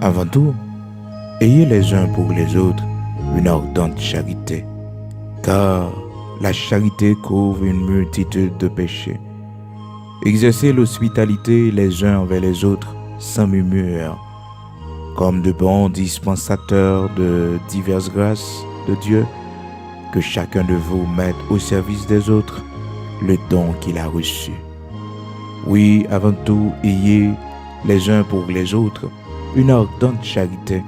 Avant tout, ayez les uns pour les autres une ardente charité, car la charité couvre une multitude de péchés. Exercez l'hospitalité les uns envers les autres sans murmure, comme de bons dispensateurs de diverses grâces de Dieu, que chacun de vous mette au service des autres le don qu'il a reçu. Oui, avant tout, ayez les uns pour les autres une ardente charité,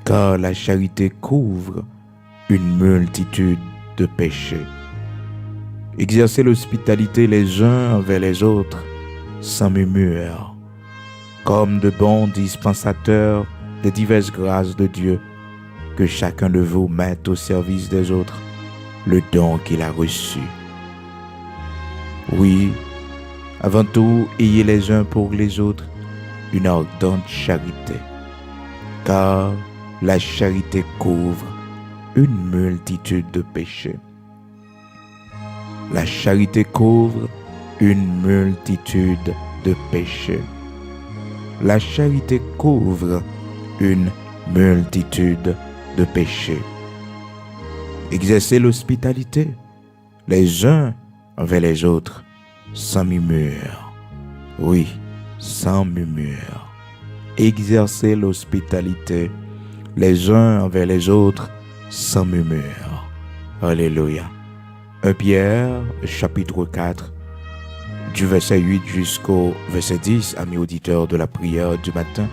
car la charité couvre une multitude de péchés. Exercez l'hospitalité les uns envers les autres sans murmure, comme de bons dispensateurs des diverses grâces de Dieu, que chacun de vous mette au service des autres le don qu'il a reçu. Oui, avant tout, ayez les uns pour les autres une ardente charité, car la charité couvre une multitude de péchés. La charité couvre une multitude de péchés. La charité couvre une multitude de péchés. Exercez l'hospitalité les uns envers les autres sans murmure. Oui, sans murmure. Exercez l'hospitalité les uns envers les autres sans murmure. Alléluia. 1 Pierre, chapitre 4, du verset 8 jusqu'au verset 10, amis auditeurs de la prière du matin,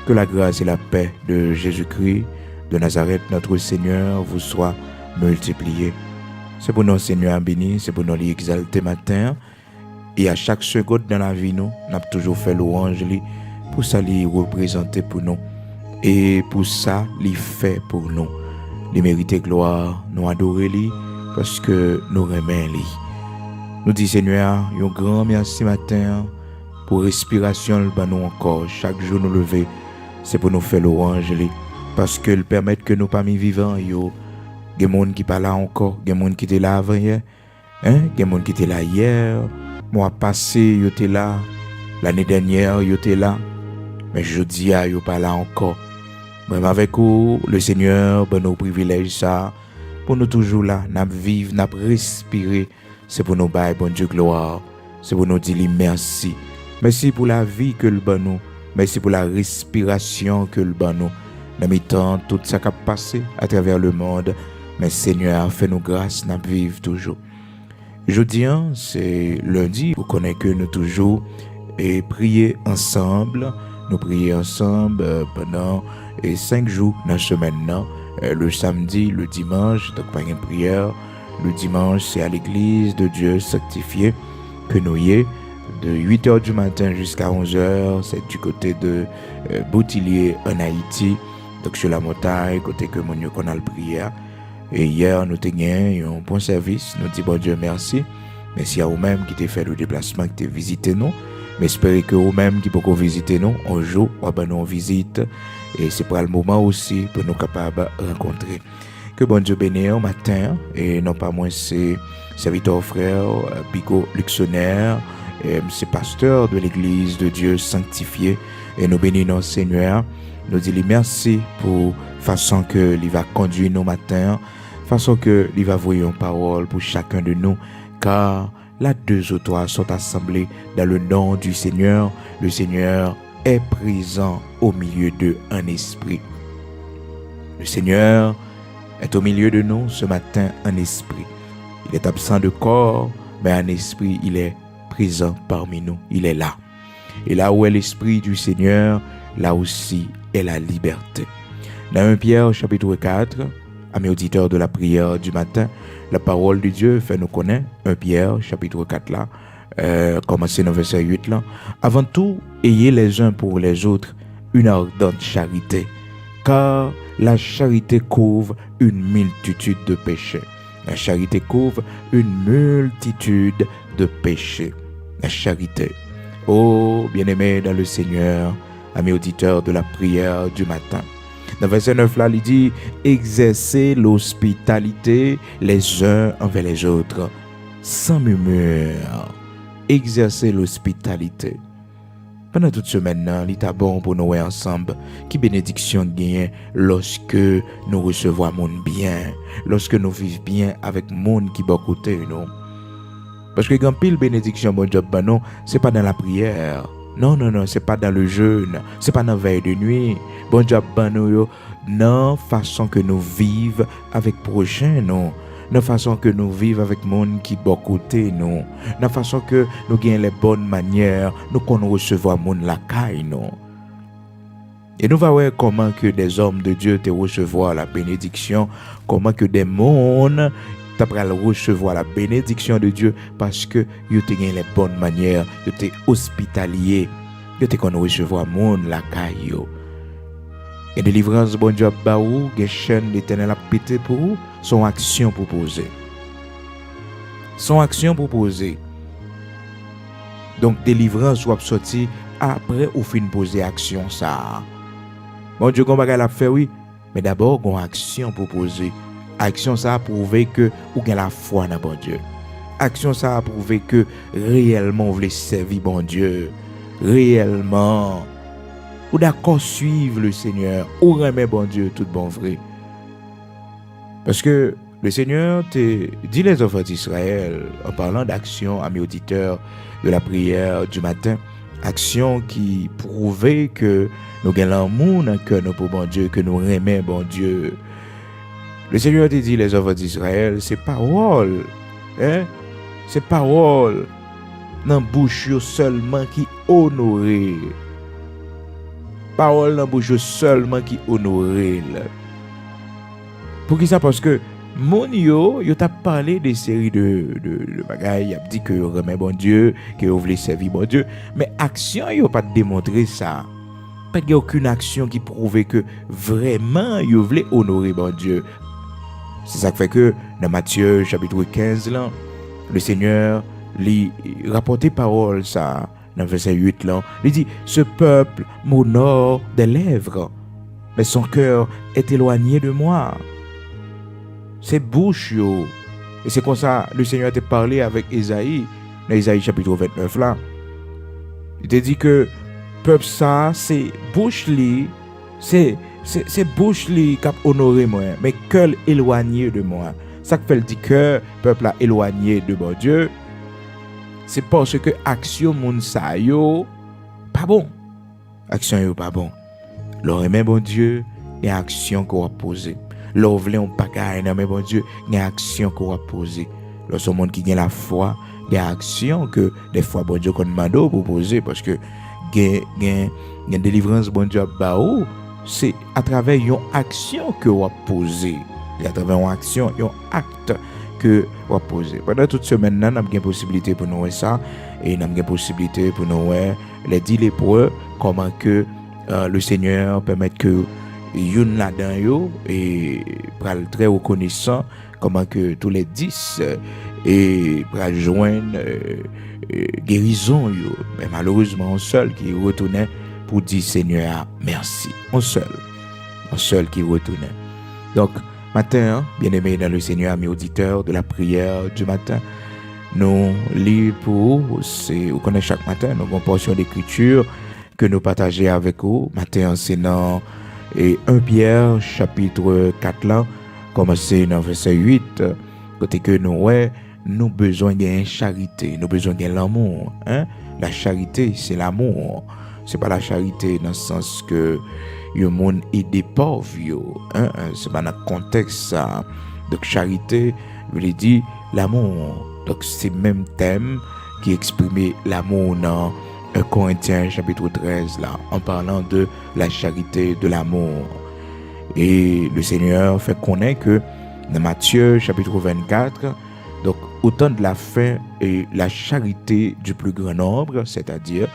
que la grâce et la paix de Jésus-Christ de Nazareth, notre Seigneur, vous soient multipliées. C'est pour nous, Seigneur, béni, c'est pour nous les exalter matin. Et à chaque seconde dans la vie, nous avons toujours fait louange pour ça, les représenter pour nous. Et pour ça, les fait pour nous. Les mériter gloire, nous adorer lui, parce que nous remercions lui. Nous disons, Seigneur, un grand merci matin pour respiration, nous encore. Chaque jour nous lever, c'est pour nous faire louange lui, parce que permet que nous parmi vivants, il y a des gens qui parlent encore, des gens qui étaient là avant hier, des gens qui étaient là hier. Mois passé, yo étaient là. L'année dernière, yo étaient là. Mais je dis, yo pas là encore. Même avec vous, le Seigneur, ben nos privilèges, ça, pour nous toujours là, nous vivre, nous respirer. C'est pour nous bailler, bon Dieu, gloire. C'est pour nous dire merci. Merci pour la vie que le ban nous. Merci pour la respiration que le ban nous. Dans mes temps, tout ça qui a passé à travers le monde. Mais Seigneur, fais-nous grâce, nous vivre toujours. Jeudi, c'est lundi, vous connaissez que nous toujours et prier ensemble. Nous prions ensemble pendant 5 jours dans la semaine. Le samedi, le dimanche, donc pas une prière. Le dimanche, c'est à l'église de Dieu sanctifié que nous y est. De 8h du matin jusqu'à 11h, c'est du côté de Boutillier en Haïti. Donc sur la montagne, côté que mon qu'on a le prière. Et hier, nous tenions un bon service. Nous disons bon Dieu merci. Merci à vous-même qui t'ai fait le déplacement, qui t'ai visité nous. Mais espérez que vous-même qui pouvez visiter nous, un jour, nous visite. Et c'est pour le moment aussi pour nous capables de rencontrer. Que bon Dieu bénisse au matin. Et non pas moins, c'est serviteur frère Bigot Luxonnaire. C'est pasteur de l'église de Dieu sanctifié. Et nous bénissons Seigneur. Nous disons merci pour façon que il va conduire nos matins, façon que il va voir une parole pour chacun de nous, car là 2 ou 3 sont assemblés dans le nom du Seigneur. Le Seigneur est présent au milieu d'eux en esprit. Le Seigneur est au milieu de nous ce matin en esprit. Il est absent de corps, mais en esprit, il est présent parmi nous. Il est là. Et là où est l'esprit du Seigneur, là aussi est la liberté. Dans 1 Pierre chapitre 4, amis auditeurs de la prière du matin, la parole de Dieu fait nous connaître. 1 Pierre chapitre 4 là, commencez dans verset 8 là. Avant tout, ayez les uns pour les autres une ardente charité, car la charité couvre une multitude de péchés. La charité couvre une multitude de péchés. La charité. Oh, bien-aimés dans le Seigneur, amis auditeurs de la prière du matin. Dans verset 9 là, il dit, exercez l'hospitalité les uns envers les autres, sans murmure. Exercez l'hospitalité. Pendant toute semaine, il est bon pour nous ensemble. Qui bénédiction gagne lorsque nous recevons monde bien, lorsque nous vivons bien avec monde qui bon côté nous. Parce que quand pile bénédiction bon job non, c'est pas dans la prière. Non, c'est pas dans le jeûne, c'est pas dans la veille de nuit. Bon job nous yo, non façon que nous vivons avec prochain non. La façon que nous vivons avec le monde qui est bon côté nous, la façon que nous gagnons les bonnes manières, nous qu'on recevons le monde la caille nous. Et nous allons voir comment que des hommes de Dieu te recevoir la bénédiction, comment que des mondes t'apprennent à recevoir la bénédiction de Dieu parce que ils te gagnent les bonnes manières, ils te hospitalier, ils te qu'on recevoir le monde la caille. Et délivrance, bon Dieu, baou, des chaînes d'éternel à péter pour vous, son action proposée. Son action proposée. Donc, délivrance ou sorti après ou fin poser action ça. Bon Dieu, qu'on va la faire, oui, mais d'abord, qu'on action proposée. Action ça a prouvé que ou gain la foi dans bon Dieu. Action ça a prouvé que réellement vous voulez servir bon Dieu. Réellement. Ou d'accord suivre le Seigneur, ou remet bon Dieu tout bon vrai. Parce que le Seigneur te dit les enfants d'Israël, en parlant d'action à mes auditeurs de la prière du matin, action qui prouvait que nous avons l'amour dans le cœur pour bon Dieu, que nous remet bon Dieu. Le Seigneur te dit les enfants d'Israël, c'est parole, c'est parole dans bouche seulement qui honoré. Parole dans bouche seulement qui honoré. Pour qui ça? Parce que mon yo t'a parlé des séries de bagailles, il a dit que yo remet bon Dieu, que yo voulait servir bon Dieu, mais action yo pas démontré ça. Pas qu'il y a aucune action qui prouvait que vraiment yo voulait honorer bon Dieu. C'est ça qui fait que dans Matthieu chapitre 15 là, le Seigneur lui rapportait parole ça. Dans verset 8 là, il dit, ce peuple m'honore des lèvres, mais son cœur est éloigné de moi. C'est bouche yo. Et c'est comme ça, le Seigneur t'a parlé avec Ésaïe, dans Ésaïe chapitre 29 là. Il t'a dit que peuple ça, c'est bouche li, c'est bouche li qui a honoré moi, mais cœur éloigné de moi. Ça fait le dit que peuple a éloigné de mon Dieu. C'est parce que action moun sa yo pas bon. Action yo pas bon. Leur aimer bon Dieu, il y a action qu'on va poser. Leur vle on pas aimer bon Dieu, il y a action qu'on va poser. Lorsque monde qui gagne la foi, il y a action que des fois bon Dieu qu'on demande pour poser parce que gain délivrance bon Dieu baou, c'est à travers une action que on va poser. Et à travers une action, un acte que on va poser. Pendant toute semaine, nous avons une possibilité pour nous ça et nous avons une possibilité pour nous les 10 lépreux, comment que le Seigneur permet que yon là-dedans yo et pral très reconnaissant comment que tous les 10 et pral joindre guérison yo. Mais malheureusement un seul qui retournait pour dire Seigneur merci. Un seul qui retournait. Donc matin, bien-aimés dans le Seigneur, amis auditeurs de la prière du matin, nous lisons pour vous, vous connaissez chaque matin, nous avons une portion d'écriture que nous partageons avec vous. Matin, c'est dans 1 Pierre, chapitre 4, là, commencé dans verset 8, côté que nous besoin de charité, nous besoin de l'amour. La charité, c'est l'amour. C'est pas la charité dans le sens que le monde est des pauvres, c'est pas dans le contexte ça. Donc charité veut dire l'amour. Donc c'est le même thème qui exprime l'amour dans 1 Corinthiens chapitre 13 là, en parlant de la charité, de l'amour. Et le Seigneur fait connaître que dans Matthieu chapitre 24, donc autant de la fin et la charité du plus grand nombre, c'est-à-dire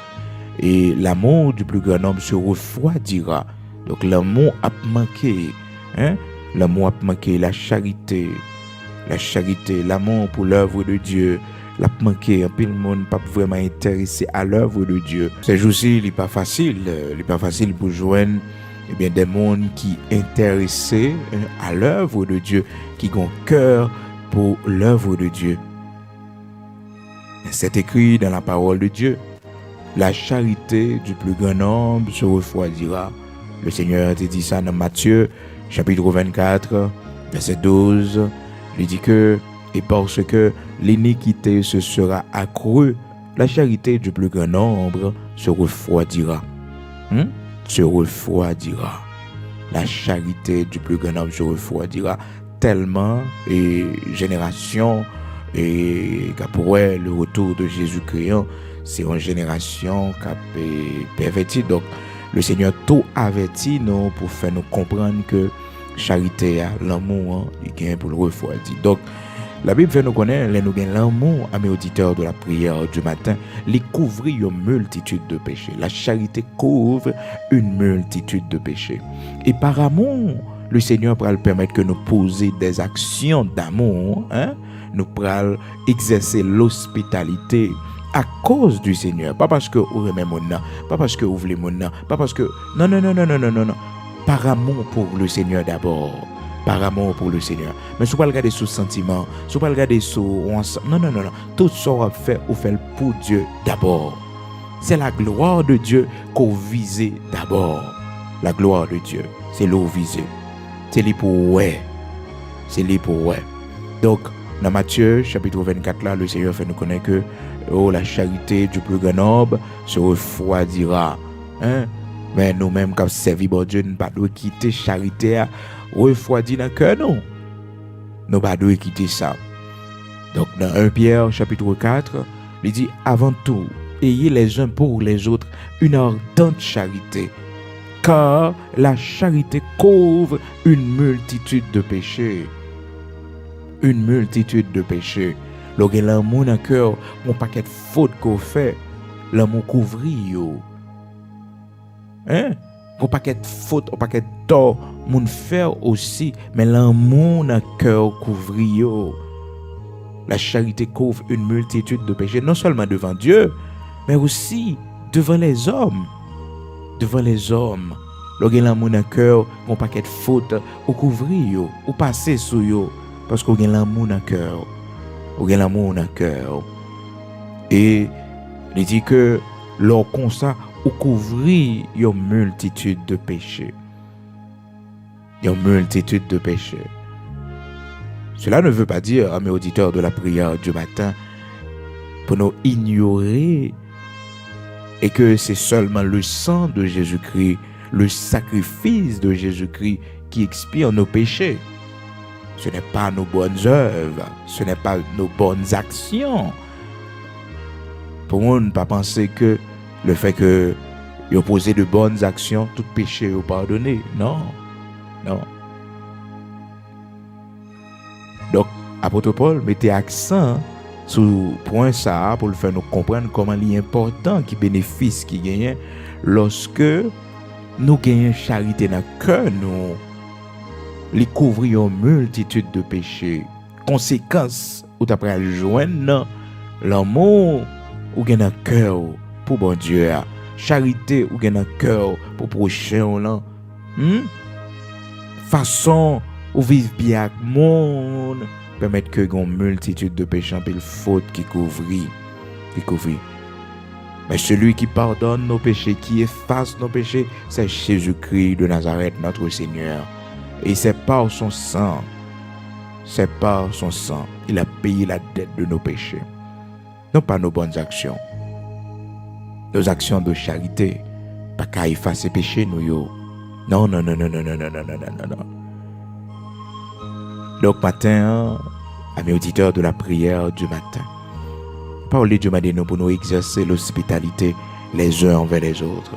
et l'amour du plus grand nombre se refroidira. Donc l'amour a manqué, l'amour a manqué, la charité, l'amour pour l'œuvre de Dieu, l'a manqué. Un peu le monde pas vraiment intéressé à l'œuvre de Dieu. Ces jours-ci, il n'est pas facile pour joindre des mondes qui intéressés à l'œuvre de Dieu, qui ont cœur pour l'œuvre de Dieu. C'est écrit dans la parole de Dieu La charité du plus grand nombre se refroidira. Le Seigneur te dit ça dans Matthieu, chapitre 24, verset 12. Il dit que, et parce que l'iniquité se sera accrue, la charité du plus grand nombre se refroidira. Se refroidira. La charité du plus grand nombre se refroidira tellement, et génération, et pour elle, le retour de Jésus-Christ, c'est une génération qui a perverti. Donc, le Seigneur tout averti nous pour faire nous comprendre que charité, l'amour, il gagne pour le refroidir. Donc, la Bible fait nous connaître, nous gagnons l'amour à mes auditeurs de la prière du matin, les couvrir une multitude de péchés. La charité couvre une multitude de péchés. Et par amour, le Seigneur pourra permettre que nous poser des actions d'amour, nous pourrons exercer l'hospitalité à cause du Seigneur. Pas parce que vous aimez mon nom, pas parce que vous voulez mon nom, pas parce que... Non. Par amour pour le Seigneur d'abord. Par amour pour le Seigneur. Mais si vous ne regardez sous sentiment, si vous ne regardez sous... Non. Tout ça on fait pour Dieu d'abord. C'est la gloire de Dieu qu'on vise d'abord. La gloire de Dieu, c'est l'eau visée. C'est lui pour ouais. C'est lui pour ouais. Donc, dans Matthieu, chapitre 24, là, le Seigneur fait nous connaître que la charité du plus grand nombre se refroidira. Mais nous-mêmes, comme servi par Dieu, nous ne pouvons pas quitter la charité à refroidir dans le cœur, non. Nous ne pouvons pas quitter ça. Donc, dans 1 Pierre, chapitre 4, il dit, avant tout, ayez les uns pour les autres une ardente charité, car la charité couvre une multitude de péchés. Une multitude de péchés. Lorsque l'amour dans le cœur, mon paquet de fautes qu'on fait, l'amour couvre yo. Mon paquet de fautes, mon paquet de tort, mon faire aussi, mais l'amour dans le cœur couvre yo. La charité couvre une multitude de péchés, non seulement devant Dieu, mais aussi devant les hommes. Devant les hommes. Lorsque l'amour dans le cœur, mon paquet de fautes, ou couvre yo, ou passer sur yo, parce qu'on a l'amour dans le cœur. On a l'amour dans le cœur. Et il dit que lors comme ça, on couvrit une multitude de péchés. Une multitude de péchés. Cela ne veut pas dire à mes auditeurs de la prière du matin pour nous ignorer et que c'est seulement le sang de Jésus-Christ, le sacrifice de Jésus-Christ qui expire nos péchés. Ce n'est pas nos bonnes œuvres, ce n'est pas nos bonnes actions. Pour nous, ne pas penser que le fait que vous posez de bonnes actions, tout péché est pardonné. Non. Donc, apôtre Paul mettait accent sur le point ça pour le faire nous comprendre comment il est important, qui bénéfice qui gagne lorsque nous gagnons charité dans le cœur, nous les couvrir une multitude de péchés. Conséquence, ou tu après joindre l'amour ou gain dans le cœur pour bon Dieu. Charité ou gain dans le cœur pour prochain là. Façon ou vivre bien avec monde permettre que une multitude de péchés et de fautes qui couvrent. Mais celui qui pardonne nos péchés, qui efface nos péchés, c'est Jésus-Christ de Nazareth, notre Seigneur. Et c'est par son sang, il a payé la dette de nos péchés. Non pas nos bonnes actions. Nos actions de charité, pas qu'à effacer péché nous yo. Non. Donc matin, à mes auditeurs de la prière du matin, parole de Dieu m'a dit nous pour nous exercer l'hospitalité les uns envers les autres.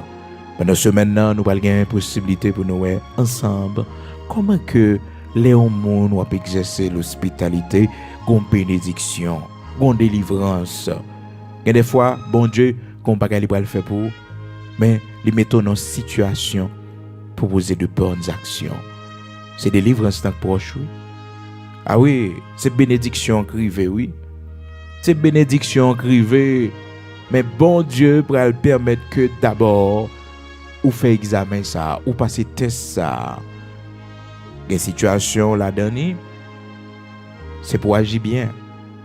Pendant ce maintenant, nous allons avoir une possibilité pour nous ensemble. Comment que les hommes ont exercer l'hospitalité, une bénédiction, une délivrance. Et des fois, bon Dieu, qu'on pas le faire pour, mais les mettons dans situation pour poser de bonnes actions. C'est délivrance dans le proche, oui. Ah oui, c'est bénédiction privée, oui. C'est bénédiction privée. Mais bon Dieu pour le permettre que d'abord, ou fait examen ça, ou passer test ça. Une situation là-dedans, c'est pour agir bien.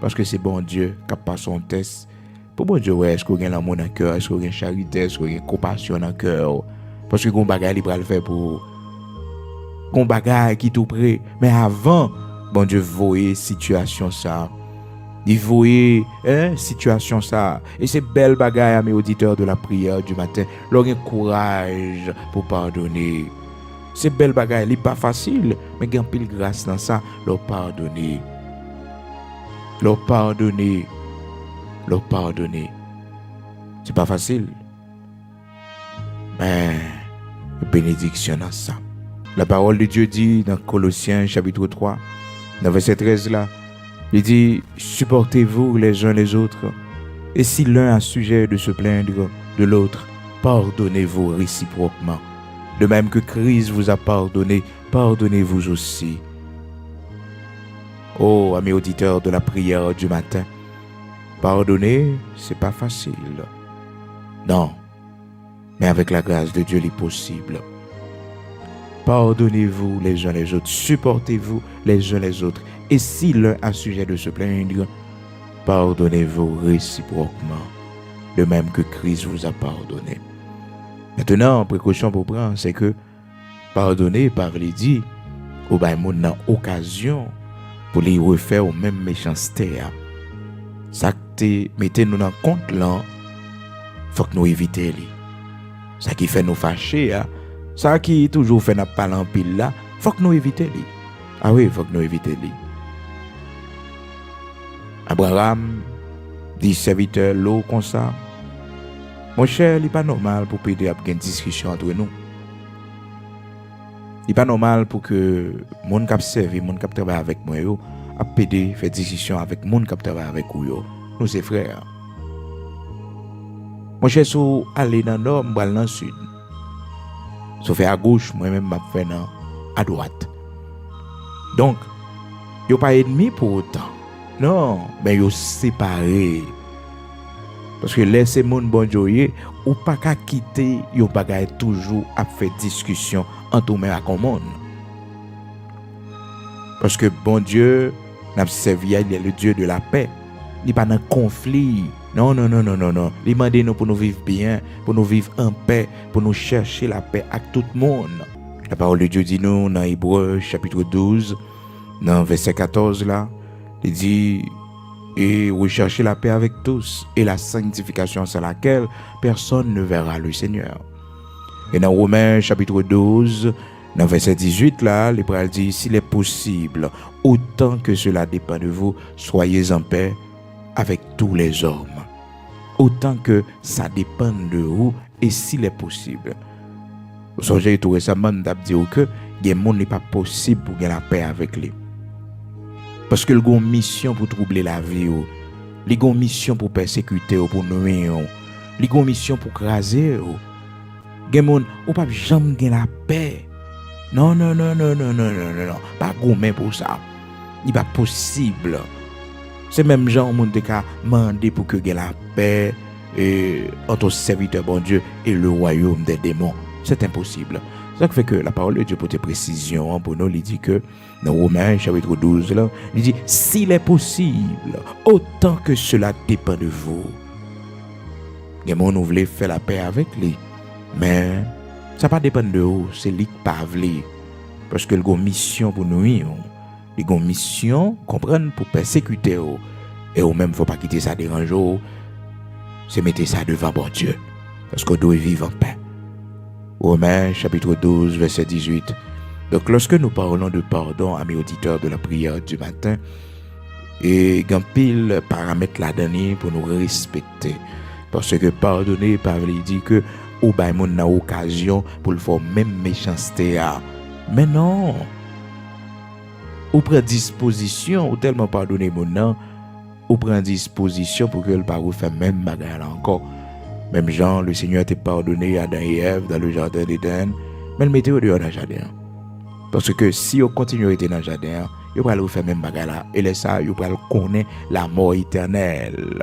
Parce que c'est bon Dieu qui passe son test Pour bon Dieu, est-ce qu'on a l'amour dans le cœur, est-ce qu'on a charité, est-ce qu'on a compassion dans le cœur? Parce que qu'on bagaille, il va le faire pour qu'on bagaille qui tout près. Mais avant, bon Dieu, voyez situation ça. Il voyait situation ça. Et c'est belle bagaille à mes auditeurs de la prière du matin. Leur courage pour pardonner. C'est belle bagaille. Il n'est pas facile. Mais il y a pile grâce dans ça. Leur pardonner. Leur pardonner. Leur pardonner. C'est pas facile. Mais bénédiction dans ça. La parole de Dieu dit dans Colossiens chapitre 3, dans verset 13 là. Il dit, supportez-vous les uns les autres. Et si l'un a sujet de se plaindre de l'autre, pardonnez-vous réciproquement. De même que Christ vous a pardonné, pardonnez-vous aussi. Oh, amis auditeurs de la prière du matin, pardonner, c'est pas facile. Non, mais avec la grâce de Dieu, il est possible. Pardonnez-vous les uns les autres, supportez-vous les uns les autres. Et si l'un a sujet de se plaindre, pardonnez-vous réciproquement, de même que Christ vous a pardonné. Maintenant, précaution pour prendre, c'est que pardonner par les dit, ou bien mon occasion pour les refaire aux mêmes méchancetés. Ça que mettez-nous dans compte là, faut que nous éviter les. Ça qui fait nous fâcher, ça qui toujours fait nous parler en pile là, faut que nous éviter les. Ah oui, faut que nous éviter les. Abraham dit serviteur l'eau comme ça. Mon cher, il n'est pas normal pour péder à une discussion entre nous. Il n'est pas normal pour que mon cap servi, mon cap travaille avec moi, a péder, faire discussion avec mon cap travaille avec vous. Nous c'est frères. Mon cher, si vous allez dans le nord, je vais dans le sud. Si vous faites à gauche, moi-même, je vais à droite. Donc, il n'y a pas ennemi pour autant. Non, mais ils sont séparés. Parce que laissez mon bon Dieu, ou pas qu'à quitter, ils pas toujours à faire discussion entre eux et le monde. Parce que bon Dieu, n'a servi, il est le Dieu de la paix. Il n'est pas dans conflit. Non. Il demande nous pour nous vivre bien, pour nous vivre en paix, pour nous chercher la paix avec tout le monde. La parole de Dieu dit nous dans Hébreux chapitre 12, dans verset 14 là. Il dit, et rechercher la paix avec tous, et la sanctification sans laquelle personne ne verra le Seigneur. Et dans Romains chapitre 12, dans verset 18, là, l'Hébreu dit, s'il est possible, autant que cela dépend de vous, soyez en paix avec tous les hommes. Autant que ça dépend de vous, et s'il est possible. Vous savez, tout récemment, nous avons dit que le monde n'est pas possible pour gagner la paix avec lui. Parce que le a une mission pour troubler la vie, il a une mission pour persécuter, pour nuire, il a une mission pour craser. Il n'y a pas jamais la paix. Non. Pas gourmet pour ça. Il n'est pas possible. C'est même gens qui ont demandé pour que y ait la paix entre le serviteur bon Dieu et le royaume des démons. C'est impossible. Ça fait que la parole de Dieu pour tes précisions, pour nous, il dit que dans Romains chapitre 12, là, il dit, s'il est possible, autant que cela dépend de vous. Les gens nous voulaient faire la paix avec lui, mais ça ne dépend pas de vous, c'est lui qui parle. Parce que il a une mission pour nous, il a une mission, comprendre, pour persécuter. Et au même, il ne faut pas quitter ça dérangeant, c'est mettre ça devant bon Dieu. Parce qu'on doit vivre en paix. Romains chapitre 12, verset 18. Donc lorsque nous parlons de pardon à mes auditeurs de la prière du matin, et il y a un pile paramètres là-dedans pour nous respecter. Parce que pardonner, Pavel dit que ou bien mon a occasion pour le faire même méchanceté. Mais non. Ou prend disposition, ou tellement pardonner mon nom, ou prend disposition pour que le parole fasse même bagarre encore. Même Jean, le Seigneur t'a pardonné à Adam et Ève dans le jardin d'Éden, mais le mettez au dehors dans le jardin. Parce que si on continue à être dans le jardin, il va faire même bagarre là. Et là, ça, il va connaître la mort éternelle.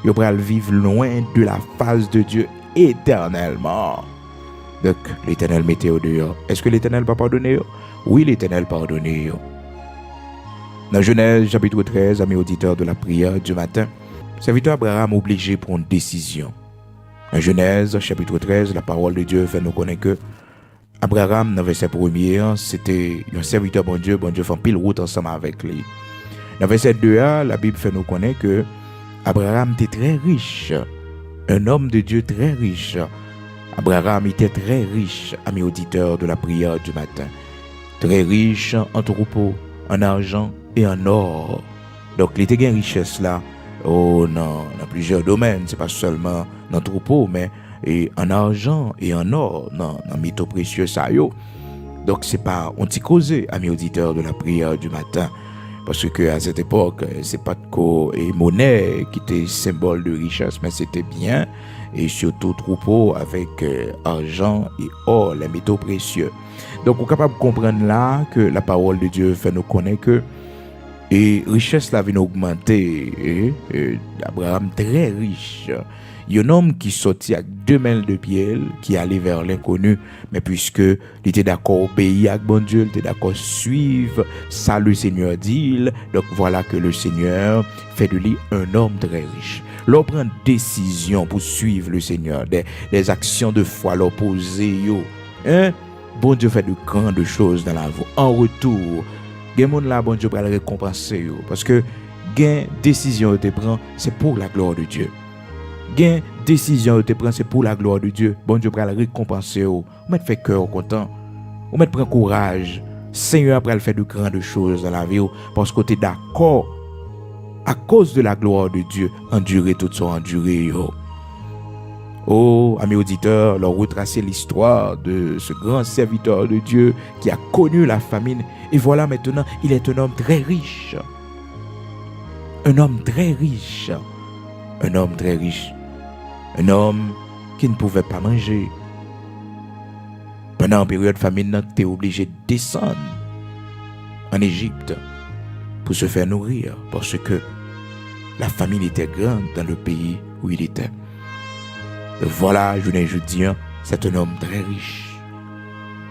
Il va vivre loin de la face de Dieu éternellement. Donc, l'Éternel mettez au dehors. Est-ce que l'Éternel va pardonner? Oui, l'Éternel pardonne. Dans Genèse chapitre 13, amis auditeurs de la prière du matin, Serviteur Abraham obligé pour une décision. En Genèse, chapitre 13, la parole de Dieu fait nous connaître que Abraham, dans le verset 1er, c'était un serviteur bon Dieu fait pile route ensemble avec lui. Dans le verset 2, la Bible fait nous connaître que Abraham était très riche, un homme de Dieu très riche. Abraham était très riche, ami auditeur de la prière du matin. Très riche en troupeaux, en argent et en or. Donc, il était une richesse là, dans plusieurs domaines. Ce n'est pas seulement dans le troupeau, mais en argent et en or, dans les métaux précieux. Ça, yo. Donc, ce n'est pas un petit causé, ami auditeur de la prière du matin. Parce qu'à cette époque, ce n'est pas de monnaie qui était symbole de richesse, mais c'était bien, et surtout troupeau avec argent et or, les métaux précieux. Donc, on est capable de comprendre là que la parole de Dieu fait nous connaître que et richesse là vient augmenter. Abraham très riche. Il y a un homme qui sortit avec 2 mains de pied, qui allait vers l'inconnu, mais puisque il était d'accord obéir à bon Dieu, il était d'accord suivre ça le Seigneur dit, donc voilà que le Seigneur fait de lui un homme très riche. L'on prend décision pour suivre le Seigneur, des actions de foi l'opposé bon Dieu fait de grandes choses dans la vie. En retour, bon Dieu va le récompenser parce que gain décision te prend, c'est pour la gloire de Dieu. Gain décision te prend, c'est pour la gloire de Dieu. Bon Dieu va le récompenser. On met fait cœur content. On met prend courage. Seigneur après le fait de grandes choses dans la vie parce que tu es d'accord à cause de la gloire de Dieu, endurer tout ça, endurer. Oh, amis auditeurs, leur retracer l'histoire de ce grand serviteur de Dieu qui a connu la famine. Et voilà maintenant, il est un homme très riche. Un homme très riche. Un homme très riche. Un homme qui ne pouvait pas manger. Pendant une période de famine, tu es obligé de descendre en Égypte pour se faire nourrir parce que la famine était grande dans le pays où il était. Et voilà, je dis, c'est un homme très riche.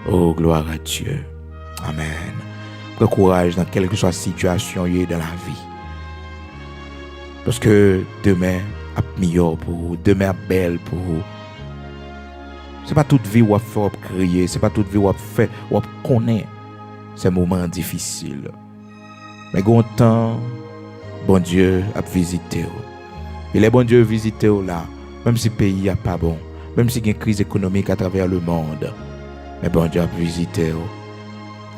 Oh, gloire à Dieu. Amen. Prends courage dans quelle que soit la situation dans la vie. Parce que demain est meilleur pour vous, demain est belle pour vous. Ce n'est pas toute vie où on fait crier, ce n'est pas toute vie où on fait, où on connaît ces moments difficiles. Mais quand temps, bon Dieu a visité. Et les bon Dieu visité là, même si le pays n'est pas bon, même s'il y a une crise économique à travers le monde, mais bon Dieu a visité.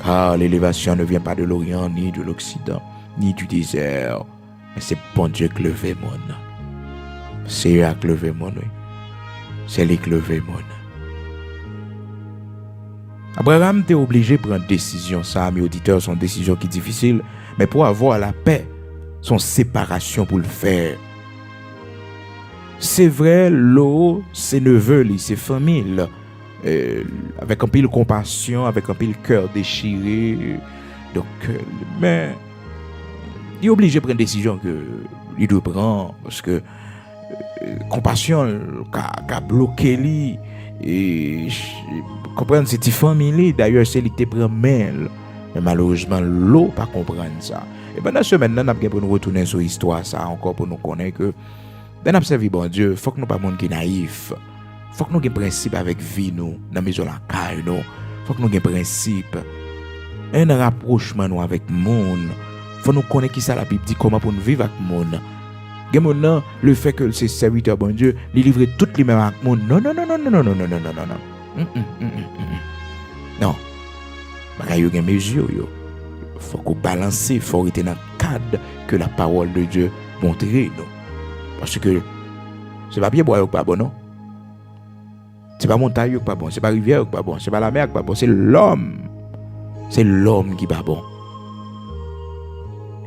Car l'élévation ne vient pas de l'Orient, ni de l'Occident, ni du désert. Mais c'est bon Dieu qui lève mon. C'est lui qui lève mon. C'est lui qui lève mon. Abraham était obligé de prendre une décision. Ça, mes auditeurs, sont décisions qui sont difficiles. Mais pour avoir la paix, son séparation pour le faire. C'est vrai, l'eau, ses neveux, ses familles, avec un peu de compassion, avec un peu de cœur déchiré. Donc, mais il est obligé de prendre une décision qu'il doit prendre parce que compassion a bloqué lui et comprendre cette famille d'ailleurs c'est lui qui prend main mais malheureusement l'eau pas comprendre ça et pendant ce maintenant n'a pas pour nous retourner sur l'histoire ça encore pour nous connaître que ben observer bon Dieu faut que nous pas monde qui naïf faut que nous ayons principe avec vie nous dans maison la caille nous faut que nous ayons principe un rapprochement nous avec monde faut nous connaître qui ça la Bible dit comment pour nous vivre avec monde. Maintenant le fait que c'est serviteur bon Dieu, il livre toutes les mêmes avec monde. Non. Non. Parce qu'il y a une mesure faut qu'on balance, faut rester dans le cadre que la parole de Dieu montre nous. Parce que c'est pas bien boire pas bon non. C'est pas montagne pas bon, c'est pas rivière pas bon, c'est pas la mer pas bon, c'est l'homme. C'est l'homme qui pas bon.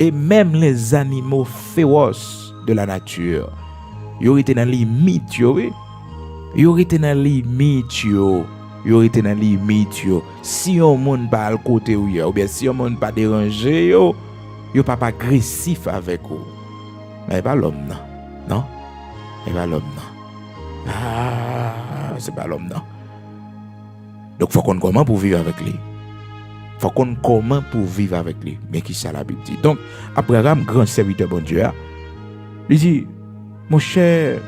Et même les animaux féroces de la nature, ils auraient été dans les limites, ils auraient été dans les limites, ils auraient été dans les limites. Si on monde pas à côté ou bien si on monde pas dérangé, ils pas agressif avec eux. Mais pas l'homme non, c'est pas l'homme non. Ah, c'est pas l'homme non. Donc faut qu'on comment pour vivre avec lui. Faut qu'on comment pour vivre avec lui. Mais qui ça la Bible dit. Donc Abraham, grand serviteur bon Dieu, il dit Mon cher,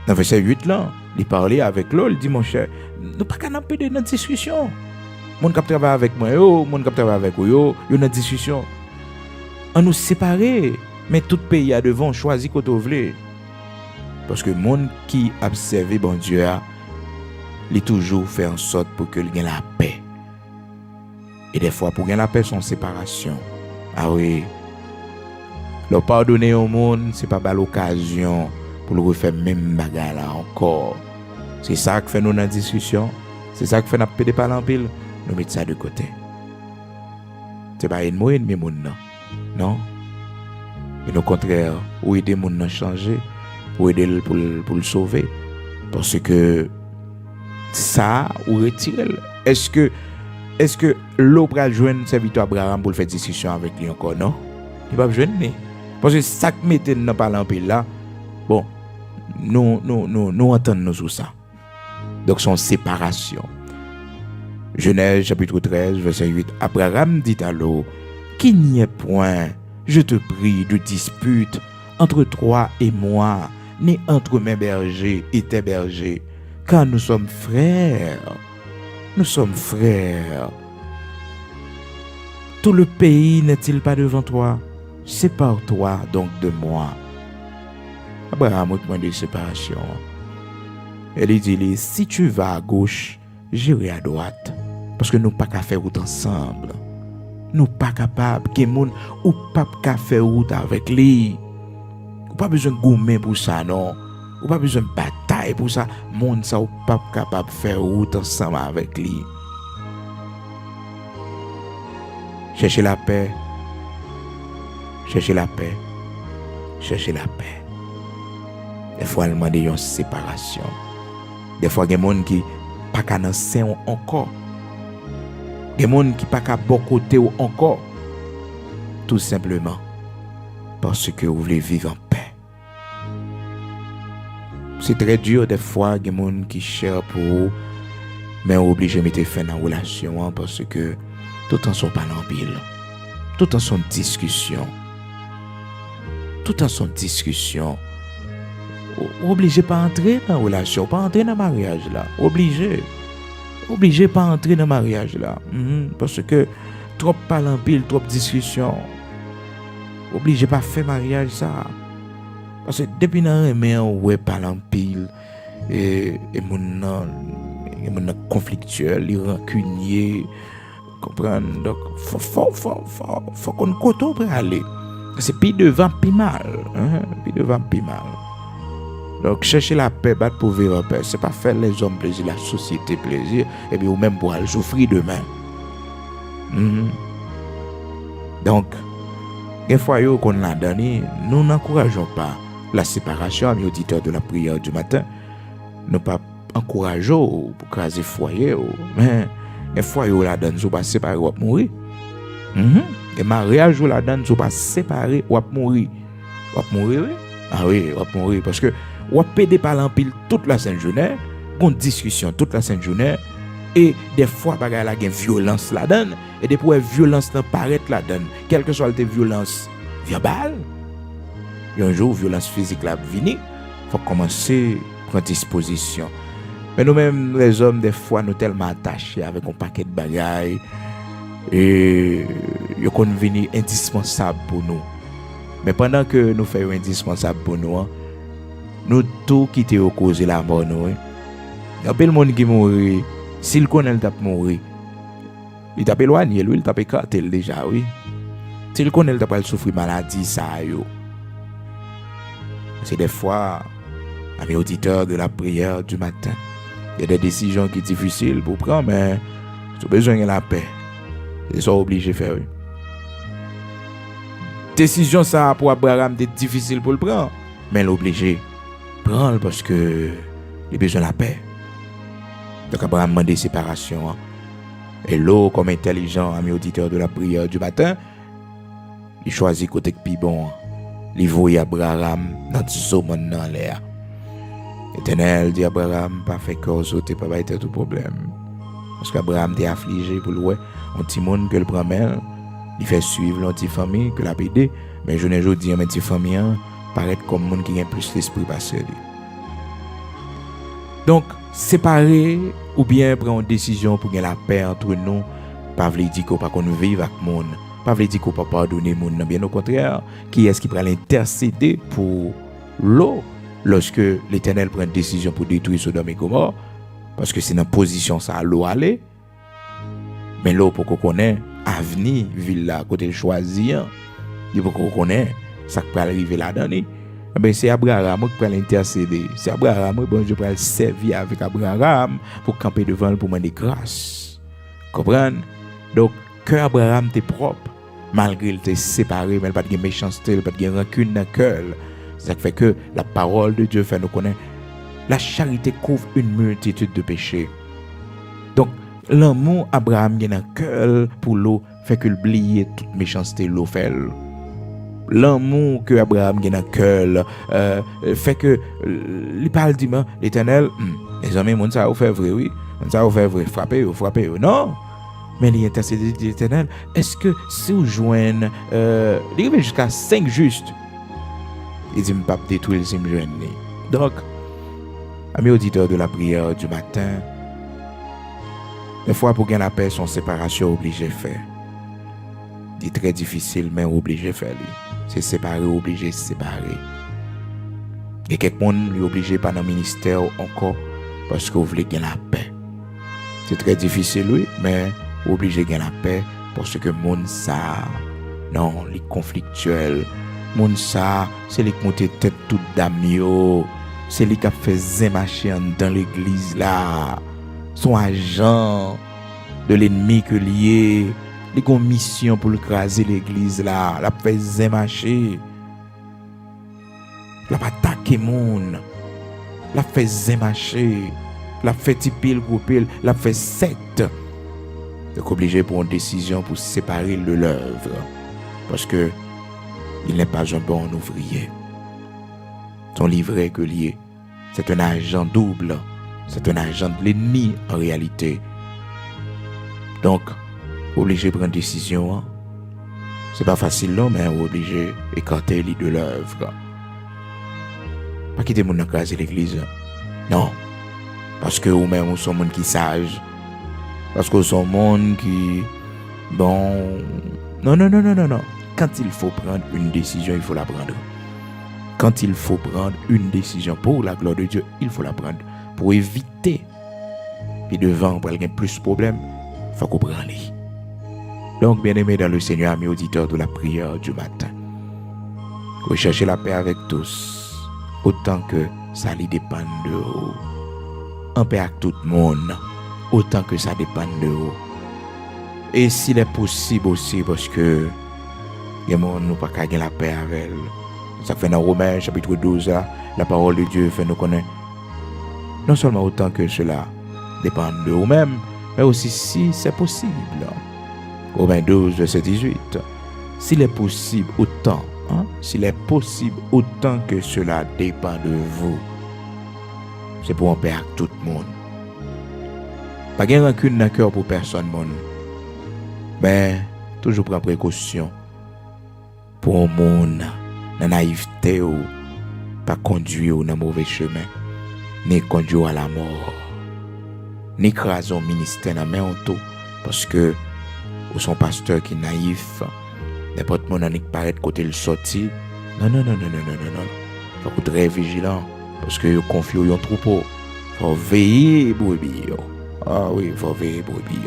dans verset 8 là, il parlait avec l'autre, il dit mon cher, nous pas qu'à de notre discussion. Mon qui travaille avec moi, mon qui travaille avec yo, yo notre discussion. On nous séparer, mais tout pays a devant choisi qu'on voulait. Parce que monde qui observe bon Dieu a, il toujours fait en sorte pour que il gagne la paix. Et des fois pour gagner la paix son séparation. Ah oui. Le pardonner au monde, c'est pas l'occasion pour le refaire même bagarre là encore. C'est ça que fait nous dans la discussion. C'est ça que fait notre pédé par l'empile. Nous mettons ça de côté. C'est pas une mot ennemi monde non. Et au contraire, ou aider monde à changer, ou aider pour le sauver. Parce que ça, ou retirer. Est-ce que l'eau pral joindre serviteur Abraham pour faire discussion avec lui encore, non? Il va joindre. Parce que ça que mettez dans par l'empile là, bon, nous entendons sur ça. Donc son séparation. Genèse chapitre 13 verset 8. Abraham dit à l'eau, qu'il n'y ait point, je te prie, de dispute entre toi et moi, ni entre mes bergers et tes bergers, car nous sommes frères. Nous sommes frères. Tout le pays n'est-il pas devant toi? Sépare-toi donc de moi. Abraham demande de séparation. Elle dit, si tu vas à gauche, j'irai à droite. Parce que nous pas qu'à faire route ensemble. Nous pas capables, que moun ou pas qu'à faire route avec lui. Ou pas besoin de goumer pour ça, non. Ou pas besoin de bataille pour ça. Moun ça ou pas capable de faire route ensemble avec lui. Cherchez la paix. Cherchez la paix. Cherchez la paix. Des fois, elle demande une séparation. Des fois, il y a des gens qui ne sont pas dans sein encore. Il y a des gens qui ne sont pas bon côté encore. Tout simplement parce que vous voulez vivre en paix. C'est très dur des fois, il y a des gens qui cherchent pour vous, mais on est obligé de mettre fin dans la relation parce que tout en sont pas en pile. Tout en sont discussion. Tout en son discussion. Obligé pas entrer dans la relation, pas entrer dans le mariage là. Obligé pas entrer dans le mariage là. Parce que trop parle en pile, trop discussion. Obligé pas faire mariage ça. Parce que depuis dans les ouais parle en pile et mon conflictuel, il rancunier, comprendre. Donc faut qu'on côté pour aller. C'est plus devant plus mal, plus devant plus mal. Donc chercher la paix, battre pour vivre en paix, c'est pas faire les hommes plaisir, la société plaisir, et puis ou même pour aller souffrir demain. Donc, des fois qu'on l'a donné, nous n'encourageons pas la séparation, amis auditeurs de la prière du matin. Nous pas encourageons pour craser foyer, mais des fois on la donne, nous pas séparer ou mourir. Et mariage ou la donne, nous pas séparer ou mourir. Ou mourir, oui. Ah oui, ou mourir parce que ou pédé par l'empile toute la sainte journée, une discussion toute la sainte journée, et des fois bagarre la gen violence la donne, et des fois violence nan paraît la donne, quelle que soit la violence verbale, un jour violence physique la vini, faut commencer à prendre disposition. Mais nous-mêmes les hommes des fois nous tellement attachés avec un paquet de bagailles et yo kon vini indispensable pour nous. Mais pendant que nous faisons indispensable pour nous, nous tout quitter au cause de la mort nous. Il y a plein de monde qui mourit, s'il connaît le tape mourir. Il t'a éloigné lui, il t'a écarté déjà oui. S'il connaît le tape souffrir maladie ça yo. C'est des fois amis auditeurs de la prière du matin. Il y a des décisions qui sont difficiles pour prendre mais tu as besoin de la paix. Ils sont obligés de faire. Oui. Décision ça pour Abraham est difficile pour le prendre, mais l'obligé prendre parce que il a besoin de la paix. Donc Abraham demande séparation. Et l'eau comme intelligent ami auditeur de la prière du matin, il choisit côté plus bon. Il voit Abraham dans ce monde dans l'air. Éternel dit Abraham pas fait cause t'es pas être tout problème. Parce qu'Abraham était affligé pour le un petit monde que le prend il fait suivre l'anti famille que l'a aidé mais je ne dis un petit famille paraître comme monde qui a plus l'esprit passé. Donc, séparer ou bien prendre une décision pour gagner la paix entre nous, pas veut dire qu'on pas qu'on vive avec monde, pas veut dire qu'on pas pardonner monde, bien au contraire, qui est-ce qui va l'intercéder pour l'eau lorsque l'Éternel prend une décision pour détruire Sodome et Gomorrhe, parce que c'est dans position ça l'eau aller. Mais l'eau pour qu'on connaisse avenir ville là côté choisir, il faut qu'on connaisse ça qui peut arriver là-dedans. Ben c'est Abraham qui peut l'intercéder. C'est Abraham qui bon Dieu peut servir avec Abraham pour camper devant lui pour demander grâce. Comprendre? Donc cœur Abraham était propre malgré il était séparé, mais il pas de méchanceté, il pas de rancune dans le cœur. C'est ça qui fait que la parole de Dieu fait nous connaître la charité couvre une multitude de péchés. Donc l'amour Abraham qui est dans le cœur pour l'eau fait que oublier toute méchanceté l'eau fait. L'amour que Abraham a dans le cœur fait que il parle dit l'Éternel les amis mon ça fait vrai oui mon ça fait vrai frapper non mais il intercède l'Éternel est-ce que si vous joignez il arrive jusqu'à 5 justes il dit pas détruire si me joindre donc amis auditeurs de la prière du matin des fois pour gagner la paix son séparation obligé faire c'est très difficile mais obligé faire c'est séparer obligé séparer et quelqu'un est obligé pas dans le ministère encore parce que vous voulez gagner la paix c'est très difficile oui mais obligé gagner la paix parce que monde ça non les conflictuels monde ça c'est les qui montent tête toute damio c'est les qui a fait zémacher dans l'église là son agent de l'ennemi que lié les ont mission pour écraser l'église là, la fait zémacher, la attaquer monde, la fait zémacher, la fait tiper le groupe, la fait secte. Donc obligé pour une décision pour séparer de l'œuvre parce que il n'est pas un bon ouvrier. Son livret que lié, c'est un agent double, c'est un agent de l'ennemi en réalité. Donc obligé de prendre une décision. Hein? C'est pas facile non, mais obligé d'écarter de l'œuvre. Pas quitter mon case l'église. Non. Parce que vous-même, vous sont monde qui sage. Parce que vous sont monde qui bon. Non. Quand il faut prendre une décision, il faut la prendre. Quand il faut prendre une décision pour la gloire de Dieu, il faut la prendre. Pour éviter. Puis devant, pour qu'il y ait plus de problèmes, il faut qu'on prenne les. Donc, bien-aimés dans le Seigneur, amis auditeurs de la prière du matin, recherchez la paix avec tous, autant que ça lui dépend de vous. En paix avec tout le monde, autant que ça dépend de vous. Et s'il est possible aussi, parce que les gens n'ont pas qu'à gagner la paix avec elle. Ça fait dans Romains chapitre 12, la parole de Dieu fait nous connaître. Non seulement autant que cela dépend de vous-même, mais aussi si c'est possible. Romains 12, verset 18. S'il est possible autant, s'il est possible autant que cela dépend de vous, c'est pour en paix avec tout le monde. Pas de rancune dans le cœur pour personne, mais toujours prendre précaution pour un monde dans la naïveté ou pas conduire dans le mauvais chemin, ni conduire à la mort, ni écraser un ministère dans la main en tout, parce que ou son pasteur qui est naïf, n'importe monde qui paraît côté le sorti. Non. Faut être très vigilant parce que vous confiez un troupeau. Faut veiller brebis. Ah oui, faut veiller brebis.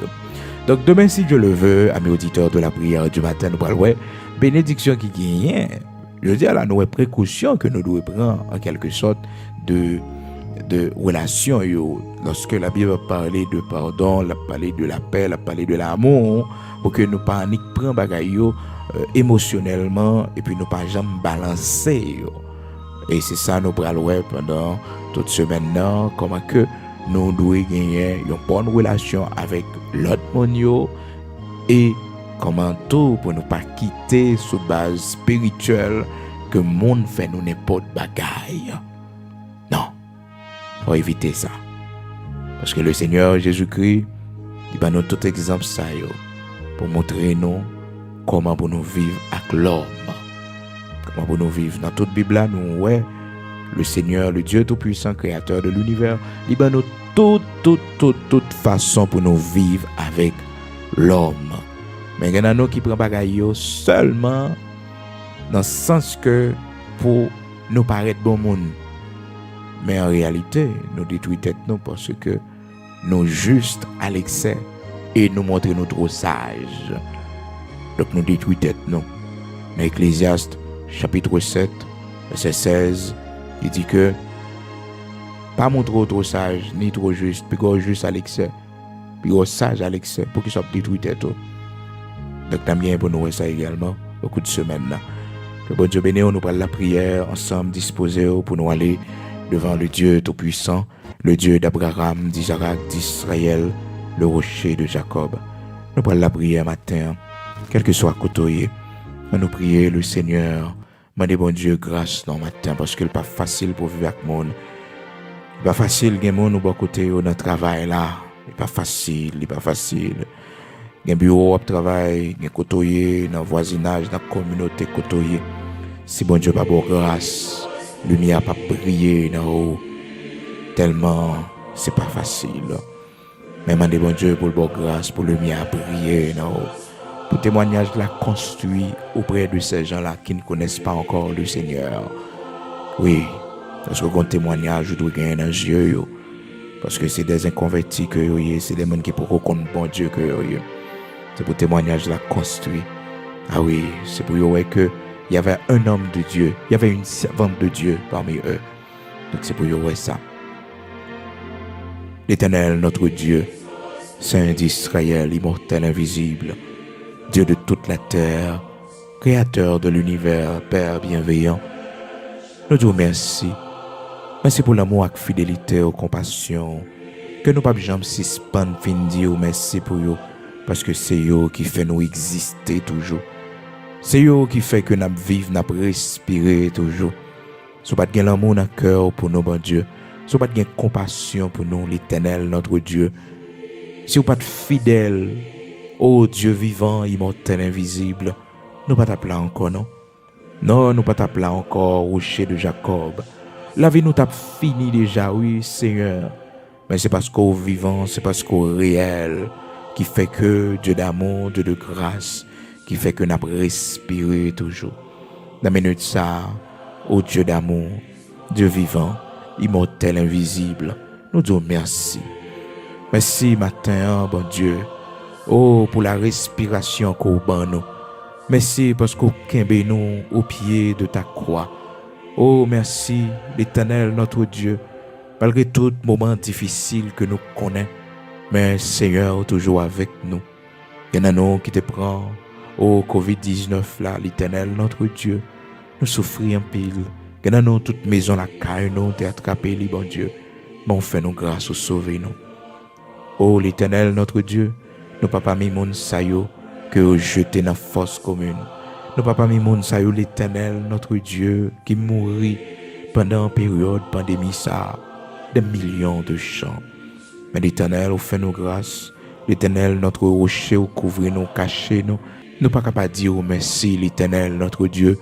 Donc demain si Dieu le veut, amis auditeurs de la prière du matin, nous parlons bénédiction qui gagne. Je dis là, nous avons précaution que nous devons prendre en quelque sorte de relation. Lorsque la Bible parlait de pardon, elle parlait de la paix, elle parlait de l'amour, pour que nous pas prendre bagaille émotionnellement et puis nous pas jamais balancer. Et c'est ça nous prenons pendant toute semaine là, comment que nous devons gagner une bonne relation avec l'autre monde et comment tout pour nous pas quitter sous base spirituelle que le monde fait nous n'importe bagaille. Non, faut éviter ça. Parce que le Seigneur Jésus-Christ, il va nous tout exemple ça pour montrer nous comment pour nous vivre avec l'homme. comment pour nous vivre. Dans toute Bible là, nous ouais, le Seigneur, le Dieu tout-puissant, créateur de l'univers, il va nous toute façon pour nous vivre avec l'homme. Mais il y en a nous qui prennent bagaille seulement dans le sens que pour nous paraître bon monde. Mais en réalité, nous détruisons tête nous parce que nous juste à l'excès et nous montrer nous trop sages. Donc nous détruisons tête nous. Dans Ecclésiaste chapitre 7, verset 16, il dit que pas mon trop sage ni trop juste, puis juste à l'excès, puis sage à l'excès pour qu'il soit détruit tête. Donc t'as bien pour nous ça également au cours de semaine là. Que bon Dieu bénisse, nous prendre la prière ensemble disposés pour nous aller devant le Dieu tout-puissant, le Dieu d'Abraham, d'Isaac, d'Israël, le rocher de Jacob. Nous prenons la prière matin, quel que soit côté, nous prions le Seigneur, demander bon Dieu grâce dans le matin, parce que ce n'est pas facile pour vivre avec le monde. Ce n'est pas facile, il y a des gens qui côté dans le travail là. Ce n'est pas facile. Il y a un bureau de travail, il y a côté dans le voisinage, dans la communauté côté. Si bon Dieu pas bon grâce, lumière pas briller dans haut, tellement c'est pas facile. Mais demandez bon Dieu pour le bon grâce, pour lumière briller dans haut. Pour témoignage la construit auprès de ces gens-là qui ne connaissent pas encore le Seigneur. Oui, parce que quand témoignage, je dois gagner dans les yeux. Parce que c'est des inconvertis que c'est des gens qui pourront connaître bon Dieu que c'est pour témoignage la construit. Ah oui, c'est pour voir que il y avait un homme de Dieu, il y avait une servante de Dieu parmi eux. Donc c'est pour voir ça. L'Éternel, notre Dieu, Saint d'Israël, immortel, invisible, Dieu de toute la terre, Créateur de l'univers, Père bienveillant, nous te remercions. Merci pour l'amour et la fidélité, la compassion, que nous ne pouvons jamais suspendre, fin dire merci pour vous, parce que c'est vous qui fait nous exister toujours. C'est vous qui fait que nous vivons, nous respirons toujours. Si vous n'avez pas l'amour dans le cœur pour nous, bon Dieu, si vous n'avez pas de compassion pour nous, l'Éternel, notre Dieu, si vous n'êtes pas fidèle, ô Dieu vivant, immortel, invisible, nous ne pouvons pas t'appeler encore, non? Non, nous ne pouvons pas t'appeler encore, rocher de Jacob. La vie nous t'a fini déjà, oui, Seigneur. Mais c'est parce qu'au vivant, c'est parce qu'au réel, qui fait que Dieu d'amour, Dieu de grâce, qui fait que nous respirons toujours. Dans la minute ça, ô Dieu d'amour, Dieu vivant, immortel, invisible, nous disons merci. Merci matin, bon Dieu, oh, pour la respiration qu'on bat nous. Merci parce qu'on kembe nous au pied de ta croix. Oh, merci, l'Éternel, notre Dieu, malgré tout moment difficile que nous connaissons, mais Seigneur, toujours avec nous. Il y en a nous qui te prend, oh, Covid-19 là, l'Éternel, notre Dieu, nous souffrons en pile. Il y en a nous, toute maison la caille, nous, t'es attrapé, bon Dieu, mais on fait nous grâce au sauver nous. Oh, l'Éternel, notre Dieu, nous papa mi moun sayo, que vous jetez dans la force commune. Nous papa mi moun sayo, l'Éternel, notre Dieu, qui mourit pendant une période pandémie ça, des millions de chants. Mais l'Éternel, vous fait nous grâce. L'Éternel, notre rocher, vous couvre nous, cacher nous. Nous pas capable de dire merci, l'Éternel, notre Dieu.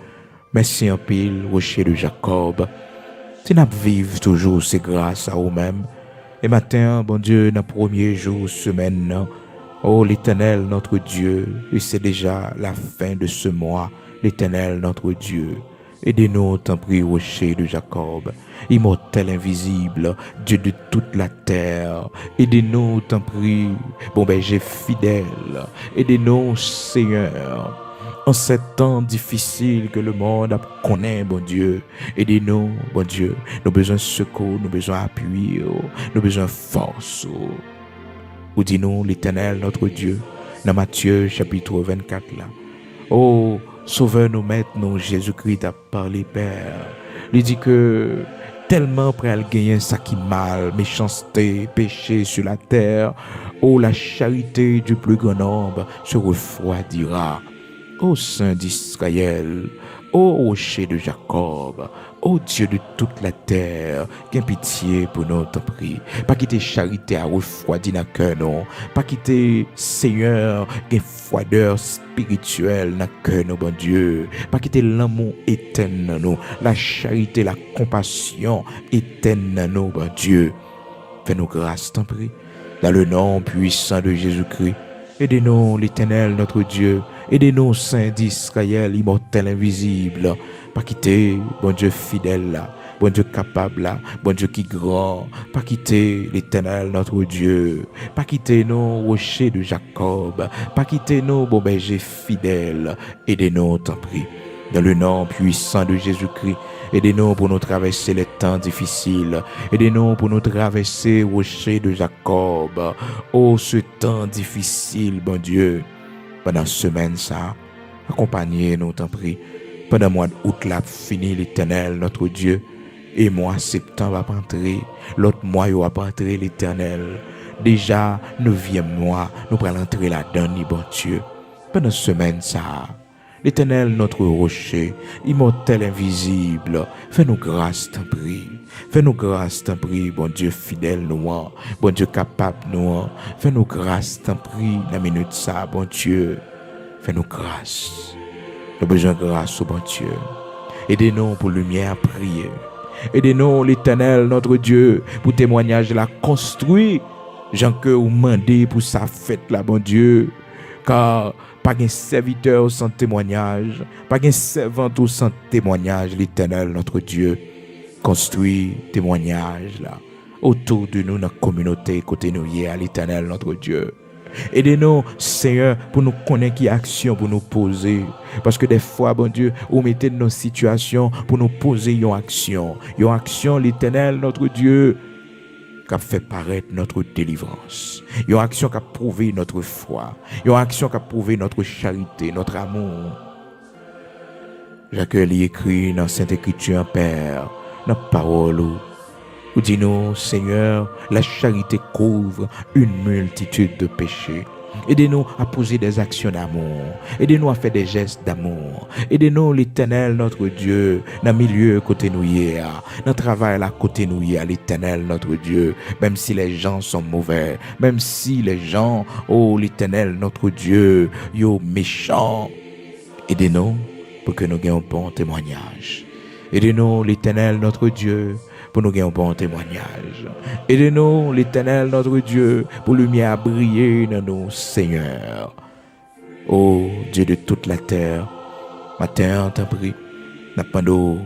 Merci en pile, rocher de Jacob. Si nous vivons toujours, c'est grâce à vous-même. Et matin, bon Dieu, dans le premier jour, semaine, oh l'Éternel, notre Dieu, et c'est déjà la fin de ce mois, l'Éternel, notre Dieu. Aidez-nous, t'en prie, rocher de Jacob, immortel, invisible, Dieu de toute la terre. Aidez-nous, t'en prie, bon berger fidèle. Aidez-nous, Seigneur, en ces temps difficiles que le monde connaît, bon Dieu. Aidez-nous, bon Dieu. Nous avons besoin de secours, nous avons besoin d'appui, nous avons besoin de force. Ou dis-nous, l'Éternel, notre Dieu, dans Matthieu chapitre 24 là. Oh, sauveur-nous, maître-nous, Jésus-Christ a parlé, Père. Il dit que tellement prêt à gagner ça qui mal, méchanceté, péché sur la terre. Oh, la charité du plus grand nombre se refroidira. Ô Saint d'Israël, ô rocher de Jacob, Ô Dieu de toute la terre, qu'un pitié pour nous, t'en prie. Pas quitter charité à refroidir dans le cœur, non. Pas quitter Seigneur, qu'un froideur spirituelle dans le cœur, non, bon Dieu. Pas quitter l'amour éternel, non. La charité, la compassion éternelle, non, bon Dieu. Fais-nous grâce, t'en prie. Dans le nom puissant de Jésus-Christ. Aidez-nous, l'Éternel, notre Dieu. Aidez-nous, Saint d'Israël, immortel, invisible. Pas quitter, bon Dieu fidèle là, bon Dieu capable là, bon Dieu qui grand. Pas quitter l'Éternel, notre Dieu. Pas quitter nos rochers de Jacob. Pas quitter nos bon berger fidèles. Aidez-nous, t'en prie. Dans le nom puissant de Jésus-Christ. Aidez-nous pour nous traverser les temps difficiles. Aidez-nous pour nous traverser le rocher de Jacob. Oh, ce temps difficile, bon Dieu. Pendant semaine, ça, accompagnez-nous, t'en prie. Pendant le mois d'août, là, fini l'Éternel, notre Dieu. Et mois septembre va entrer. L'autre mois, il va entrer l'Éternel. Déjà, 9e mois, nous allons entrer là-dedans, bon Dieu. Pendant semaine, ça. L'Éternel, notre rocher, immortel, invisible, fais-nous grâce, t'en prie. Fais-nous grâce, t'en prie, bon Dieu fidèle, nous, bon Dieu capable, nous, fais-nous grâce, t'en prie, la minute ça, bon Dieu, fais-nous grâce. Nous avons besoin de grâce, bon Dieu. Aidez-nous pour lumière à prier. Aidez-nous, l'Éternel, notre Dieu, pour témoignage la construit. Jean que vous mandez pour sa fête, là, bon Dieu, car pas un serviteur sans témoignage, pas un servante sans témoignage, l'Éternel, notre Dieu, construit témoignage là, autour de nous, dans la communauté, côté nous, à l'Éternel, notre Dieu. Aidez-nous, Seigneur, pour nous connaître qui action pour nous poser. Parce que des fois, bon Dieu, vous mettez nos situations pour nous poser une action. Une action, l'Éternel, notre Dieu, qui a fait paraître notre délivrance. Une action qui a prouvé notre foi. Une action qui a prouvé notre charité, notre amour. Jacques écrit dans Sainte Écriture, Père, dans la parole, où dit-nous, Seigneur, la charité couvre une multitude de péchés. Aidez-nous à poser des actions d'amour. Aidez-nous à faire des gestes d'amour. Aidez-nous, l'Éternel, notre Dieu, dans le milieu côté nous dans le travail là côté nous l'Éternel, notre Dieu. Même si les gens sont mauvais, même si les gens, oh l'Éternel, notre Dieu, yo méchants. Aidez-nous pour que nous ayons un bon témoignage. Aidez-nous, l'Éternel, notre Dieu, pour nous gagner un bon témoignage. Aidez-nous, l'Éternel, notre Dieu, pour lumière briller dans nous, Seigneur. Ô Dieu de toute la terre, matin, t'en prie, nous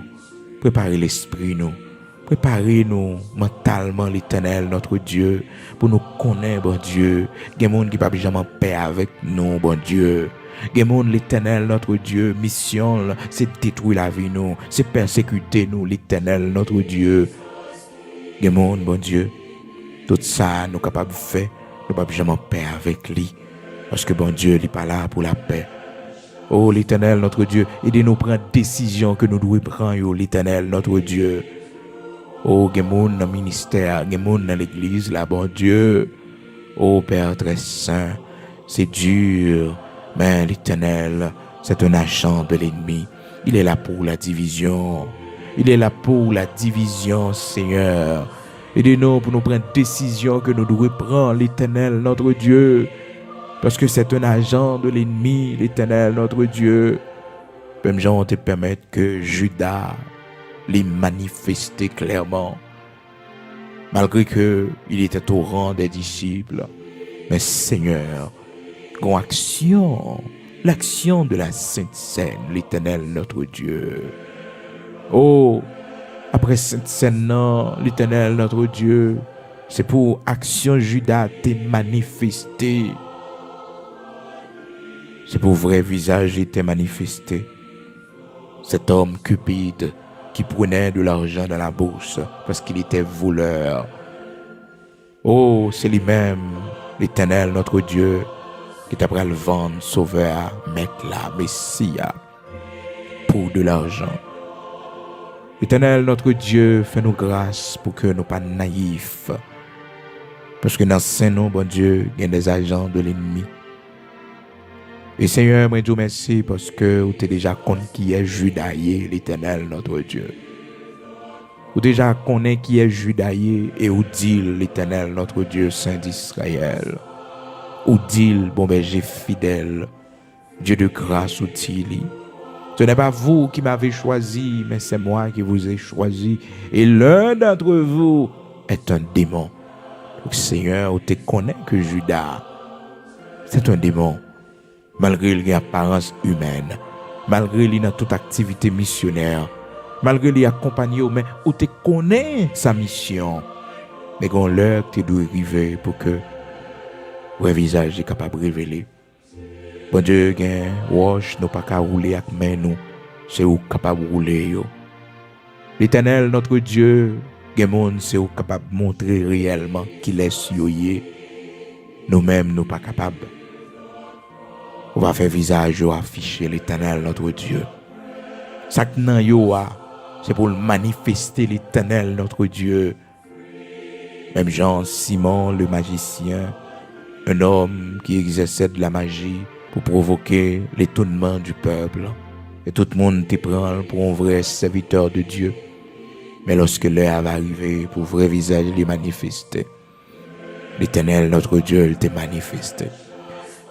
préparez l'esprit, nous. Préparez-nous mentalement, l'Éternel, notre Dieu, pour nous connaître, bon Dieu. Il y a des gens qui ne peuvent jamais paix avec nous, bon Dieu. Il y a des gens, l'Éternel, notre Dieu, mission, c'est détruire la vie, nous. C'est persécuter nous, l'Éternel, notre Dieu. Il y a des gens, bon Dieu, tout ça, nous sommes capables de faire, nous ne pouvons jamais paix avec lui. Parce que, bon Dieu, il n'est pas là pour la paix. Oh, l'Éternel, notre Dieu, aidez-nous à prendre décision que nous devons prendre, l'Éternel, notre Dieu. Oh, il y a des gens dans le ministère, il y a des gens dans l'église, là, bon Dieu. Oh, Père très saint, c'est dur, mais l'Éternel, c'est un agent de l'ennemi. Il est là pour la division. Il est là pour la division, Seigneur. Aidez-nous pour nous prendre décision que nous devons prendre, l'Éternel, notre Dieu. Parce que c'est un agent de l'ennemi, l'Éternel, notre Dieu. Même gens te permettent que Judas les manifester clairement. Malgré que il était au rang des disciples. Mais Seigneur, con action, l'action de la Sainte Seine, l'Éternel, notre Dieu. Oh, après Sainte Seine, l'Éternel, notre Dieu, c'est pour action Judas te manifester. C'est pour vrai visage était manifesté. Cet homme cupide qui prenait de l'argent dans la bourse parce qu'il était voleur. Oh, c'est lui-même, l'Éternel, notre Dieu, qui t'a pris le vendre, sauveur, maître là, Messia, pour de l'argent. L'Éternel, notre Dieu, fais-nous grâce pour que nous ne soyons pas naïfs. Parce que dans ce nom, bon Dieu, il y a des agents de l'ennemi. Et Seigneur, moi je vous remercie parce que vous êtes déjà compte qui est Judas, l'Éternel, notre Dieu. Ou déjà connaît qui est Judaïe et ou dit l'Éternel, notre Dieu Saint d'Israël. Ou dit, bon berger fidèle, Dieu de grâce ou dit. Ce n'est pas vous qui m'avez choisi, mais c'est moi qui vous ai choisi. Et l'un d'entre vous est un démon. Donc, Seigneur, on te connaît que Judas, c'est un démon. Malgré une apparence humaine, malgré il a toute activité missionnaire, malgré il accompagné, mais on te connaît sa mission. Mais quand l'heure tu dois arriver pour que le visage est capable de révéler. Bon Dieu, wash, nous pas qu'à rouler avec main nous, c'est où capable de rouler yo. L'Éternel, notre Dieu, monde c'est où capable de montrer réellement qu'il est sur yé. Nous-mêmes, nous pas capables. On va faire visage yo afficher l'Éternel, notre Dieu. Ça que nan yo c'est pour manifester l'Éternel, notre Dieu. Même Jean, Simon, le magicien, un homme qui exerçait de la magie pour provoquer l'étonnement du peuple. Et tout le monde te prend pour un vrai serviteur de Dieu. Mais lorsque l'heure va arriver pour vrai visage les manifester, l'Éternel, notre Dieu, il te manifesté.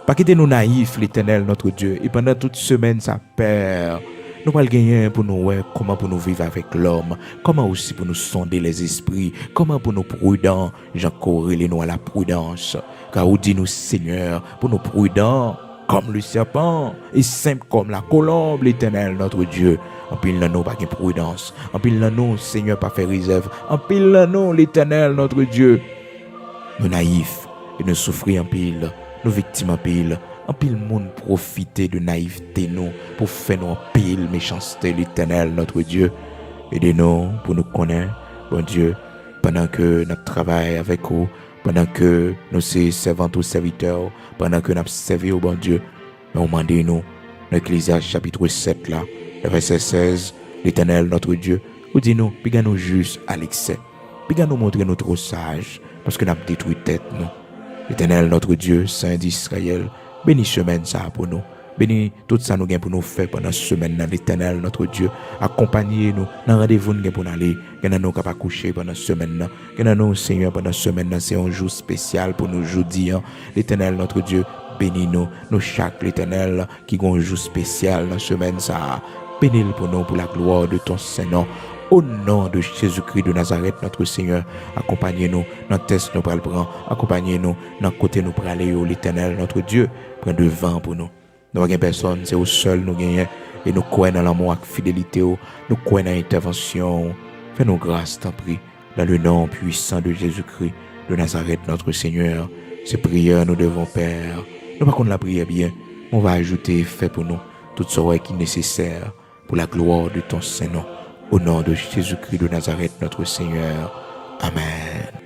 Pas quitter nous naïfs, l'Éternel, notre Dieu. Et pendant toute semaine, ça perd. Nous pas gagner pour nous voir comment pour nous vivre avec l'homme, comment aussi pour nous sonder les esprits, comment pour nous prudents, Jean corrélé nous à la prudence. Car vous dit nous Seigneur, pour nous prudents comme le serpent et simple comme la colombe, l'Éternel notre Dieu. En pile nous pas de prudence, en pile nous Seigneur pas faire réserve, en pile nous l'Éternel notre Dieu. Nous naïfs et nous souffrons en pile, nous victimes en pile. En pile monde profiter de naïveté nous pour faire nous en pile méchanceté l'Éternel notre Dieu. Aidez-nous pour nous connaître, bon Dieu, pendant que nous travaillons avec vous, pendant que nous sommes servants ou serviteurs, pendant que nous servons au bon Dieu. Nous demandons-nous, dans Ecclésiaste chapitre 7 là, le verset 16, l'Éternel notre Dieu, vous dit-nous, puis nous juste à l'excès, puis nous montrer nous trop sages, parce que nous avons détruit tête nous. L'Éternel notre Dieu, Saint d'Israël, bénis semaine ça pour nous. Bénis tout ça nous gain pour nous faire pendant cette semaine dans l'Éternel notre Dieu. Accompagnez-nous dans rendez-vous nous pour aller. Que nous capable coucher pendant cette semaine. Que nous Seigneur pendant cette semaine c'est un jour spécial pour nous jeudi. L'Éternel notre Dieu, bénis-nous. Nous chaque l'Éternel qui a un jour spécial dans cette semaine ça. Bénis-le pour nous pour la gloire de ton Saint-Nom. Au nom de Jésus-Christ de Nazareth, notre Seigneur, accompagnez-nous dans le test nous prenons le prendre, accompagnez-nous dans le côté nous prenons aller l'Éternel, notre Dieu, prend devant pour nous. Nous n'avons personne, c'est au seul nous gagnons et nous croyons dans l'amour et la fidélité, nous croyons dans l'intervention. Fais-nous grâce, t'en prie, dans le nom puissant de Jésus-Christ de Nazareth, notre Seigneur. Ces prières nous devons faire. Nous pas qu'on la prière bien, on va ajouter fait pour nous tout ce qui est nécessaire pour la gloire de ton Saint-Nom. Au nom de Jésus-Christ de Nazareth, notre Seigneur. Amen.